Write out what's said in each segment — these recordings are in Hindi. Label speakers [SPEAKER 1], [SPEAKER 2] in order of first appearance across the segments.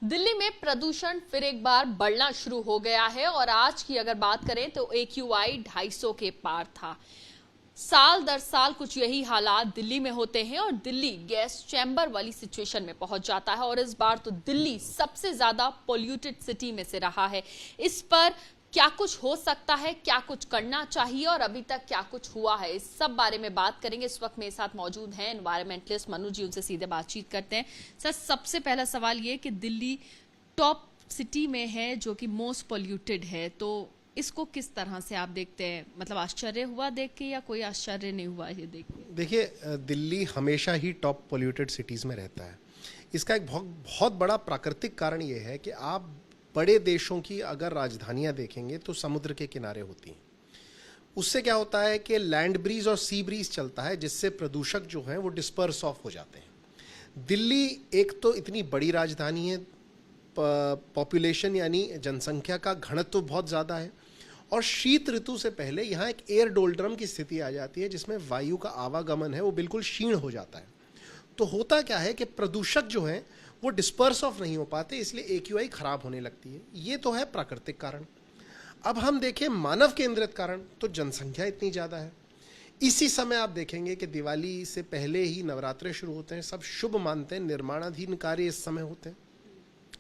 [SPEAKER 1] दिल्ली में प्रदूषण फिर एक बार बढ़ना शुरू हो गया है और आज की अगर बात करें तो AQI 250 के पार था। साल दर साल कुछ यही हालात दिल्ली में होते हैं और दिल्ली गैस चैम्बर वाली सिचुएशन में पहुंच जाता है और इस बार तो दिल्ली सबसे ज्यादा पोल्यूटेड सिटी में से रहा है। इस पर क्या कुछ हो सकता है, क्या कुछ करना चाहिए और अभी तक क्या कुछ हुआ है, इस सब बारे में बात करेंगे। इस वक्त मेरे साथ मौजूद हैं एनवायरमेंटलिस्ट मनु जी, उनसे सीधे बातचीत करते हैं। सर, सबसे पहला सवाल ये कि दिल्ली टॉप सिटी में है जो कि मोस्ट पोल्यूटेड है, तो इसको किस तरह से आप देखते हैं? मतलब आश्चर्य हुआ देख के या कोई आश्चर्य नहीं हुआ ये देख के?
[SPEAKER 2] देखिए, दिल्ली हमेशा ही टॉप पोल्यूटेड सिटीज़ में रहता है। इसका एक बहुत बड़ा प्राकृतिक कारण ये है कि आप बड़े देशों की अगर राजधानियां देखेंगे तो समुद्र के किनारे होती हैं। उससे क्या होता है कि लैंड ब्रीज और सी ब्रीज चलता है, जिससे प्रदूषक जो हैं वो डिस्पर्स ऑफ हो जाते हैं। दिल्ली एक तो इतनी बड़ी राजधानी है, पॉपुलेशन यानी जनसंख्या का घनत्व तो बहुत ज़्यादा है, और शीत ऋतु से पहले यहाँ एक एयर डोल्ड्रम की स्थिति आ जाती है जिसमें वायु का आवागमन है वो बिल्कुल क्षीण हो जाता है। तो होता क्या है कि प्रदूषक जो हैं वो डिस्पर्स ऑफ नहीं हो पाते, इसलिए AQI खराब होने लगती है। ये तो है प्राकृतिक कारण। अब हम देखें मानव केंद्रित कारण, तो जनसंख्या इतनी ज़्यादा है। इसी समय आप देखेंगे कि दिवाली से पहले ही नवरात्रे शुरू होते हैं, सब शुभ मानते हैं, निर्माणाधीन कार्य इस समय होते हैं,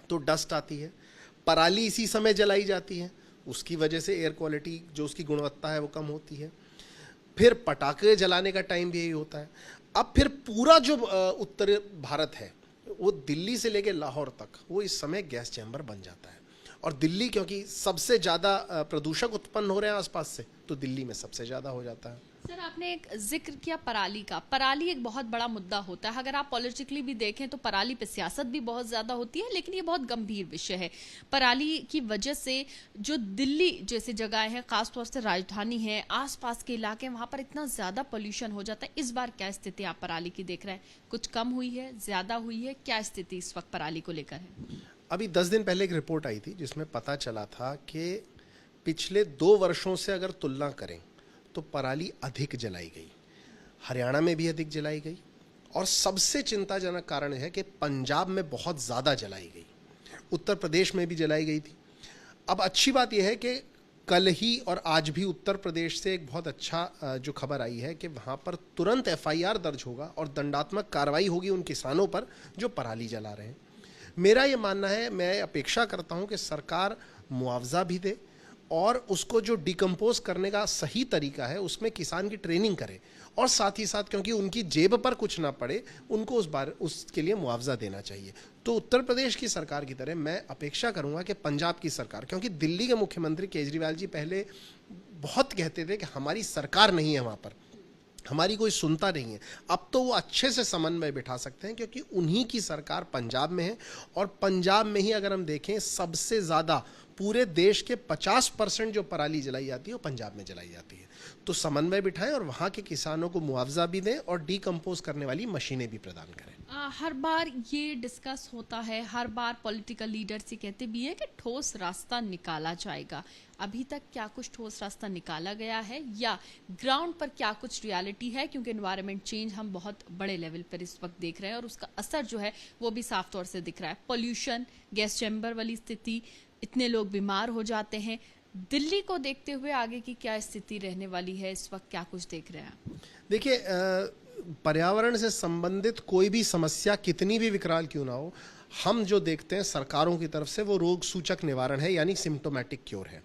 [SPEAKER 2] तो डस्ट आती है। पराली इसी समय जलाई जाती है, उसकी वजह से एयर क्वालिटी जो उसकी गुणवत्ता है वो कम होती है। फिर पटाखे जलाने का टाइम भी यही होता है। अब फिर पूरा जो उत्तर भारत है वो दिल्ली से लेके लाहौर तक वो इस समय गैस चैम्बर बन जाता है। और दिल्ली क्योंकि सबसे ज़्यादा प्रदूषक उत्पन्न हो रहे हैं आसपास से, तो दिल्ली में सबसे ज़्यादा हो जाता है।
[SPEAKER 1] सर, आपने एक जिक्र किया पराली का। पराली एक बहुत बड़ा मुद्दा होता है। अगर आप पॉलिटिकली भी देखें तो पराली पे सियासत भी बहुत ज्यादा होती है, लेकिन ये बहुत गंभीर विषय है। पराली की वजह से जो दिल्ली जैसी जगह है, खासतौर से राजधानी है, आसपास के इलाके, वहां पर इतना ज्यादा पोल्यूशन हो जाता है। इस बार क्या स्थिति आप पराली की देख रहे हैं? कुछ कम हुई है, ज्यादा हुई है? क्या स्थिति इस वक्त पराली को लेकर है?
[SPEAKER 2] अभी 10 दिन पहले एक रिपोर्ट आई थी जिसमें पता चला था कि पिछले 2 वर्षों से अगर तुलना करें तो पराली अधिक जलाई गई, हरियाणा में भी अधिक जलाई गई, और सबसे चिंताजनक कारण है कि पंजाब में बहुत ज़्यादा जलाई गई, उत्तर प्रदेश में भी जलाई गई थी। अब अच्छी बात यह है कि कल ही और आज भी उत्तर प्रदेश से एक बहुत अच्छा जो खबर आई है कि वहाँ पर तुरंत FIR दर्ज होगा और दंडात्मक कार्रवाई होगी उन किसानों पर जो पराली जला रहे हैं। मेरा ये मानना है, मैं अपेक्षा करता हूँ कि सरकार मुआवजा भी दे और उसको जो डिकम्पोज करने का सही तरीका है उसमें किसान की ट्रेनिंग करे, और साथ ही साथ क्योंकि उनकी जेब पर कुछ ना पड़े उनको उसके लिए मुआवजा देना चाहिए। तो उत्तर प्रदेश की सरकार की तरह मैं अपेक्षा करूंगा कि पंजाब की सरकार, क्योंकि दिल्ली के मुख्यमंत्री केजरीवाल जी पहले बहुत कहते थे कि हमारी सरकार नहीं है वहाँ पर, हमारी कोई सुनता नहीं है, अब तो वो अच्छे से समन्वय बिठा सकते हैं क्योंकि उन्हीं की सरकार पंजाब में है, और पंजाब में ही अगर हम देखें सबसे ज़्यादा पूरे देश के 50% जो पराली जलाई जाती है वो पंजाब में जलाई जाती है। तो समन्वय बिठाएं और वहाँ के किसानों को मुआवजा भी दें और डिकम्पोज करने वाली मशीनें भी प्रदान करें।
[SPEAKER 1] हर बार ये डिस्कस होता है, हर बार पॉलिटिकल लीडर्स ये कहते भी है कि ठोस रास्ता निकाला जाएगा। अभी तक क्या कुछ ठोस रास्ता निकाला गया है या ग्राउंड पर क्या कुछ रियलिटी है? क्योंकि एनवायरनमेंट चेंज हम बहुत बड़े लेवल पर इस वक्त देख रहे हैं और उसका असर जो है वो भी साफ तौर से दिख रहा है। पोल्यूशन, गैस चैम्बर वाली स्थिति, इतने लोग बीमार हो जाते हैं। दिल्ली को देखते हुए आगे की क्या स्थिति रहने वाली है, इस वक्त क्या कुछ देख रहे हैं?
[SPEAKER 2] देखिए, पर्यावरण से संबंधित कोई भी समस्या कितनी भी विकराल क्यों ना हो, हम जो देखते हैं सरकारों की तरफ से वो रोग सूचक निवारण है, यानी सिम्टोमेटिक क्योर है।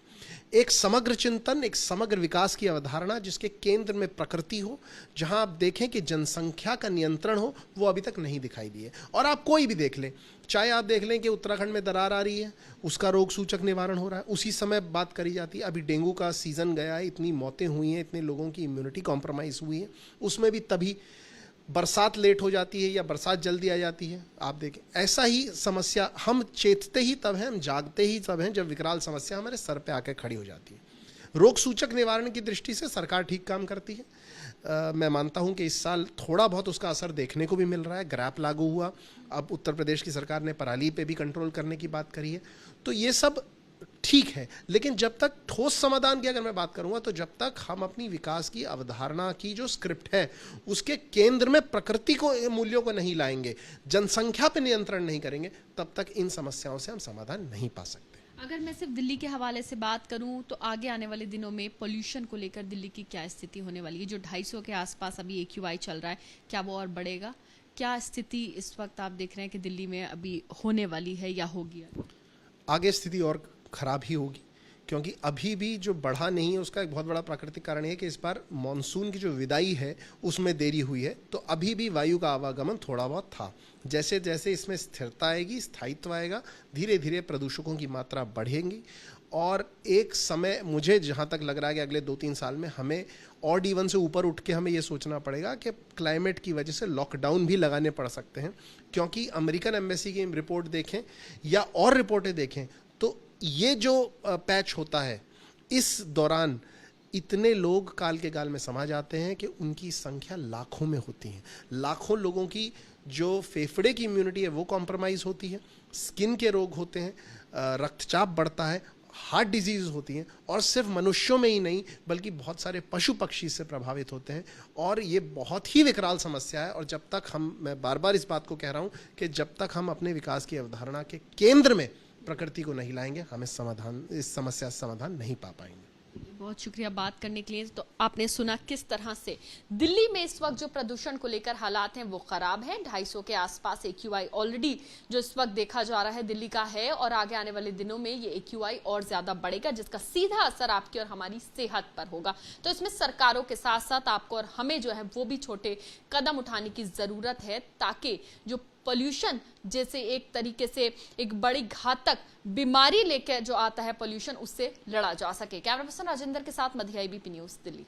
[SPEAKER 2] एक समग्र चिंतन, एक समग्र विकास की अवधारणा जिसके केंद्र में प्रकृति हो, जहां आप देखें कि जनसंख्या का नियंत्रण हो, वो अभी तक नहीं दिखाई दी है। और आप कोई भी देख लें, चाहे आप देख लें कि उत्तराखंड में दरार आ रही है, उसका रोग सूचक निवारण हो रहा है, उसी समय बात करी जाती है। अभी डेंगू का सीजन गया है, इतनी मौतें हुई हैं, इतने लोगों की इम्यूनिटी कॉम्प्रोमाइज़ हुई है, उसमें भी तभी बरसात लेट हो जाती है या बरसात जल्दी आ जाती है। आप देखें, ऐसा ही समस्या, हम चेतते ही तब हैं, हम जागते ही तब हैं जब विकराल समस्या हमारे सर पे आके खड़ी हो जाती है। रोग सूचक निवारण की दृष्टि से सरकार ठीक काम करती है। मैं मानता हूं कि इस साल थोड़ा बहुत उसका असर देखने को भी मिल रहा है। ग्रैप लागू हुआ, अब उत्तर प्रदेश की सरकार ने पराली पे भी कंट्रोल करने की बात करी है। तो ये सब ठीक है, लेकिन जब तक ठोस समाधान की अगर मैं बात करूंगा, तो जब तक हम अपनी विकास की अवधारणा की जो स्क्रिप्ट है उसके केंद्र में प्रकृति को, मूल्यों को नहीं लाएंगे, जनसंख्या पर नियंत्रण नहीं करेंगे, तब तक इन समस्याओं से हम समाधान नहीं पा सकते।
[SPEAKER 1] अगर मैं सिर्फ दिल्ली के हवाले से बात करूं तो आगे आने वाले दिनों में पोल्यूशन को लेकर दिल्ली की क्या स्थिति होने वाली है? जो 250 के आसपास अभी AQI चल रहा है, क्या वो और बढ़ेगा? क्या स्थिति इस वक्त आप देख रहे हैं कि दिल्ली में अभी होने वाली है या होगी?
[SPEAKER 2] आगे स्थिति और खराब ही होगी, क्योंकि अभी भी जो बढ़ा नहीं है उसका एक बहुत बड़ा प्राकृतिक कारण है कि इस बार मानसून की जो विदाई है उसमें देरी हुई है, तो अभी भी वायु का आवागमन थोड़ा बहुत था। जैसे जैसे इसमें स्थिरता आएगी, स्थायित्व आएगा, धीरे धीरे प्रदूषकों की मात्रा बढ़ेगी और एक समय, मुझे जहाँ तक लग रहा है कि अगले 2-3 साल में हमें ऑड इवन से ऊपर उठ के हमें ये सोचना पड़ेगा कि क्लाइमेट की वजह से लॉकडाउन भी लगाने पड़ सकते हैं, क्योंकि अमेरिकन एम्बेसी की रिपोर्ट देखें या और रिपोर्टें देखें तो ये जो पैच होता है, इस दौरान इतने लोग काल के गाल में समा जाते हैं कि उनकी संख्या लाखों में होती है। लाखों लोगों की जो फेफड़े की इम्यूनिटी है वो कॉम्प्रोमाइज़ होती है, स्किन के रोग होते हैं, रक्तचाप बढ़ता है, हार्ट डिजीज़ होती हैं, और सिर्फ मनुष्यों में ही नहीं बल्कि बहुत सारे पशु पक्षी इससे प्रभावित होते हैं, और ये बहुत ही विकराल समस्या है। और जब तक मैं बार बार इस बात को कह रहा हूँ कि जब तक हम अपने विकास की अवधारणा के केंद्र में प्रकृति को नहीं लाएंगे, हम इस समस्या से समाधान नहीं पा पाएंगे।
[SPEAKER 1] बहुत शुक्रिया बात करने के लिए। तो आपने सुना किस तरह से दिल्ली में इस वक्त जो प्रदूषण को लेकर हालात हैं वो खराब हैं। 250 के आसपास AQI ऑलरेडी जो इस वक्त देखा जा रहा है दिल्ली का है, और आगे आने वाले दिनों में ये AQI और ज्यादा बढ़ेगा, जिसका सीधा असर आपकी और हमारी सेहत पर होगा। तो इसमें सरकारों के साथ साथ आपको और हमें जो है वो भी छोटे कदम उठाने की जरूरत है, ताकि जो पोल्यूशन जैसे एक तरीके से एक बड़ी घातक बीमारी लेकर जो आता है पोल्यूशन, उससे लड़ा जा सके। कैमरा पर्सन राजेंद्र के साथ मध्य IBP न्यूज़ दिल्ली।